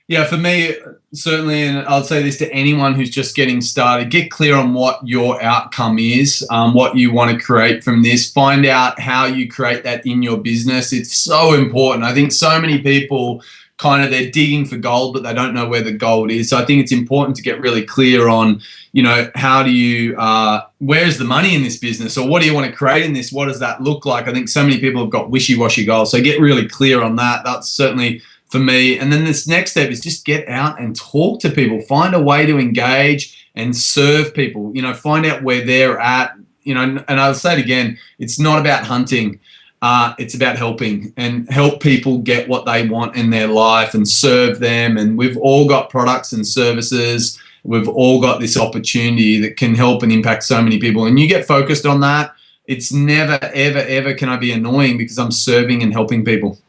Yeah, for me, certainly, and I'll say this to anyone who's just getting started, get clear on what your outcome is, what you want to create from this. Find out how you create that in your business. It's so important. I think so many people kind of, they're digging for gold, but they don't know where the gold is. So I think it's important to get really clear on, how do you, where's the money in this business, or what do you want to create in this? What does that look like? I think so many people have got wishy-washy goals. So get really clear on that. That's certainly for me. And then this next step is just get out and talk to people. Find a way to engage and serve people. Find out where they're at. And I'll say it again, it's not about hunting. It's about helping, and help people get what they want in their life and serve them. And we've all got products and services. We've all got this opportunity that can help and impact so many people. And you get focused on that. It's never, ever, ever can I be annoying, because I'm serving and helping people.